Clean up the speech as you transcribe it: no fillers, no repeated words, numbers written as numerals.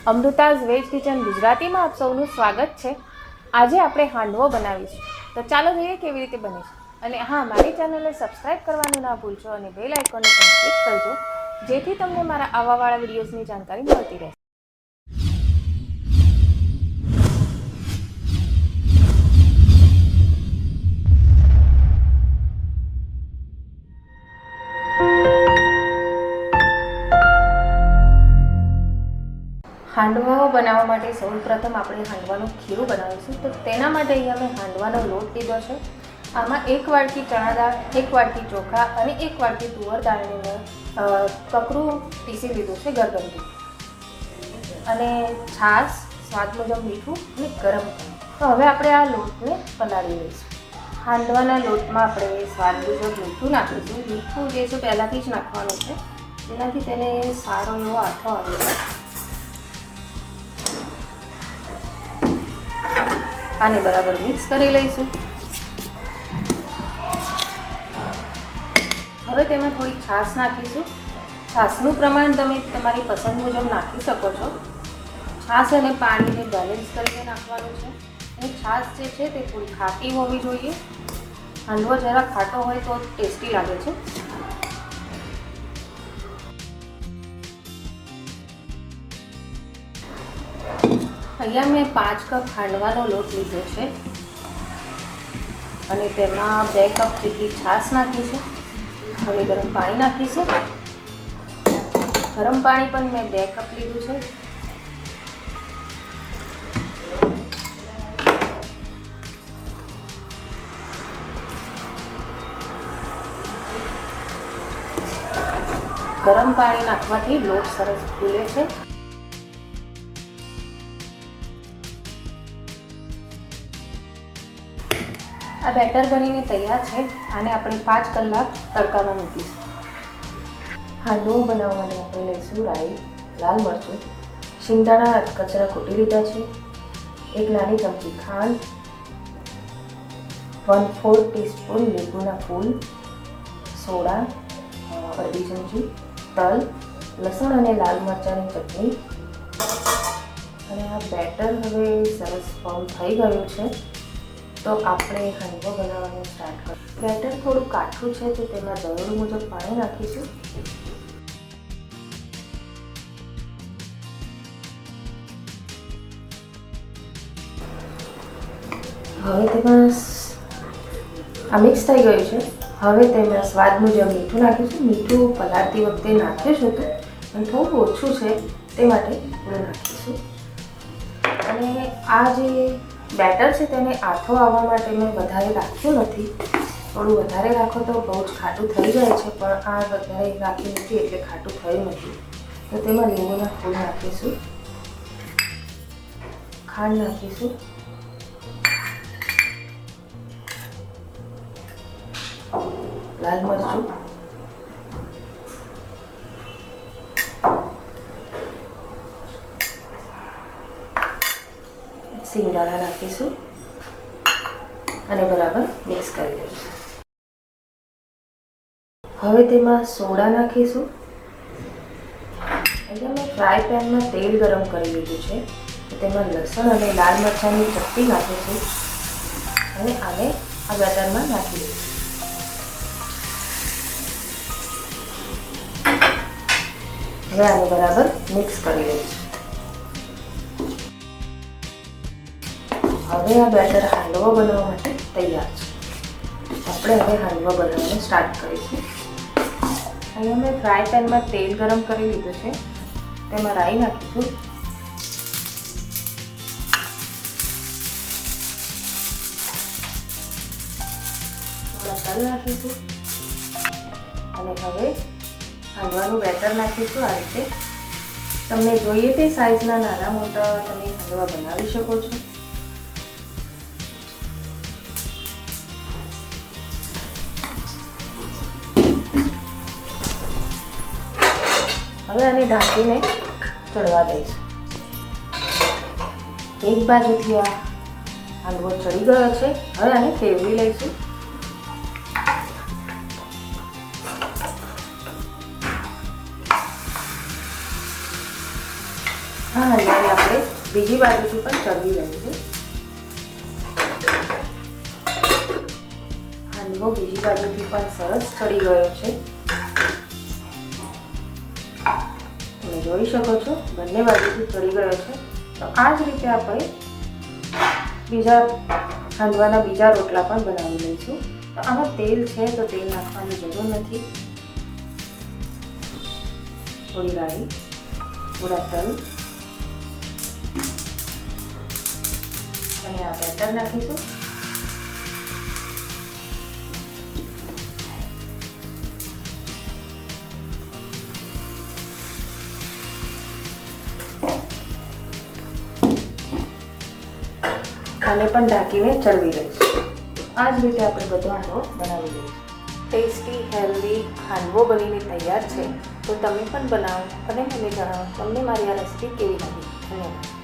અમૃતાઝ veg kitchen ગુજરાતીમાં આપ સૌનું સ્વાગત છે. આજે આપણે હાંડવો બનાવીશું, તો ચાલો જોઈએ કેવી રીતે બને છે. અને હા, મારી ચેનલને સબસ્ક્રાઈબ કરવાનું ના ભૂલશો અને બેલ આઇકોનને પણ ક્લિક કરજો, જેથી તમને મારા આવાવાળા વિડીયોઝની જાણકારી મળતી રહે. હાંડવો બનાવવા માટે સૌપ્રથમ આપણે હાંડવાનું ખીરું બનાવીશું. તો તેના માટે અહીંયા મેં હાંડવાનો લોટ લીધો છે. આમાં 1 વાટકી ચણા દાળ, 1 વાટકી ચોખા અને 1 વાટકી તુવર દાળને મેં કકરું પીસી લીધું છે ગરગંટી, અને છાશ, સ્વાદ મુજબ મીઠું અને ગરમ પાણી. તો હવે આપણે આ લોટને પલાળી લઈશું. હાંડવાના લોટમાં આપણે સ્વાદ મુજબ મીઠું નાખીશું. મીઠું જે છે પહેલાંથી જ નાખવાનું છે, જેનાથી તેને સારો એવો આથો આવે છે. આને બરાબર મિક્સ કરી લઈશું. હવે તેમાં થોડી છાશ નાખીશું. છાશનું પ્રમાણ તમે તમારી પસંદ મુજબ નાખી શકો છો. છાશ અને પાણીને બેલેન્સ કરીને નાખવાનું છે. અને છાશ જે છે તે થોડી ખાટી હોવી જોઈએ. હાંડવો જરા ખાટો હોય તો ટેસ્ટી લાગે છે. અહીંયા મેં 5 કપ હાંડવાનો લોટ લીધો છે અને તેમાં 2 કપ જેટલી છાશ નાખી છે. હવે ગરમ પાણી નાખીશું. ગરમ પાણી પણ મેં 2 કપ લીધું છે. ગરમ પાણી નાખવાથી લોટ સરસ ફૂલે છે. આ બેટર બનીને તૈયાર છે. આને આપણે 5 કલાક તડકામાં મૂકીશું. હાંડવો બનાવવા માટે આપણે લઈશું રાઈ, લાલ મરચું, શિંગદાણા કચરા કૂટી લીધા છે, 1 નાની ચમચી ખાંડ, 1/4 ટીસ્પૂન લીંબુના ફૂલ, સોડા, અડધી ચમચી તલ, લસણ અને લાલ મરચાંની ચટણી. અને આ બેટર હવે સરસ ફોર્મ થઈ ગયું છે, તો આપણે હાંડવો બનાવવાનું સ્ટાર્ટ કરીશું. બેટર થોડું કાઠું છે, તો તેમાં જરૂર મુજબ પાણી નાખીશું. હવે તેમાં આ મિક્સ થઈ ગયું છે. હવે તેમાં સ્વાદ મુજબ મીઠું નાખીશું. મીઠું પલાળતી વખતે નાખ્યું છે, પણ થોડું ઓછું છે, તે માટે થોડું નાખીશું. અને આ જે બેટર છે તેને આથો આવવા માટે મેં વધારે રાખ્યું નથી. થોડું વધારે રાખો તો બહુ જ ખાટું થઈ જાય છે, પણ આ વધારે રાખ્યું નથી એટલે ખાટું થયું નથી. તો તેમાં લીંબુના ફૂલ નાખીશું, ખાંડ નાખીશું, લાલ મરચું, સિંગદાણા નાખીશું અને બરાબર મિક્સ કરી દઈશું. હવે તેમાં સોડા નાખીશું. અહીંયા મેં ફ્રાય પેનમાં તેલ ગરમ કરી લીધું છે. તેમાં લસણ અને લાલ મરચાંની ચટણી નાખીશું અને આને આ બેટરમાં નાખી દઈશું. હવે આને બરાબર મિક્સ કરી લઈશું. હવે આ બેટર હાંડવો બનાવવા માટે તૈયાર છે. આપણે હવે હાંડવો બનાવવાનું સ્ટાર્ટ કરીશું. અહીંયા મેં ફ્રાય પેનમાં તેલ ગરમ કરી લીધું છે. તેમાં રાઈ નાખીશું, થોડા તલ નાખીશું અને હવે હાંડવાનું બેટર નાખીશું. આ રીતે તમને જોઈએ તે સાઈઝના નાના મોટા તમે હાંડવા બનાવી શકો છો. હવે આને ઢાંકીને ચડવા દઈશું. એક બાજુથી આ હાંડવો ચડી ગયો છે. હવે આને ફેરવી લઈશું. હા હાંડવાને આપણે બીજી બાજુથી પણ ચડવી લઈશું. હાંડવો બીજી બાજુથી પણ સરસ ચડી ગયો છે. તમે જોઈ શકો છો બંને બાજુથી ચડી ગયો છે. તો આ જ રીતે આપણે બીજા હાંડવાના બીજા રોટલા પણ બનાવી લઈશું. તો આમાં તેલ છે તો તેલ નાખવાની જરૂર નથી. થોડી રાઈ, થોડા તલ અને આ બેટર નાખીશું. આને પણ ઢાંકીને ચડવી લઈશું. આ જ રીતે આપણે બધો હાંડવો બનાવી લઈશું. ટેસ્ટી હેલ્ધી હાંડવો બનીને તૈયાર છે. તો તમે પણ બનાવો અને મને જણાવો તમને મારી આ રેસીપી કેવી લાગી. ધન્યવાદ.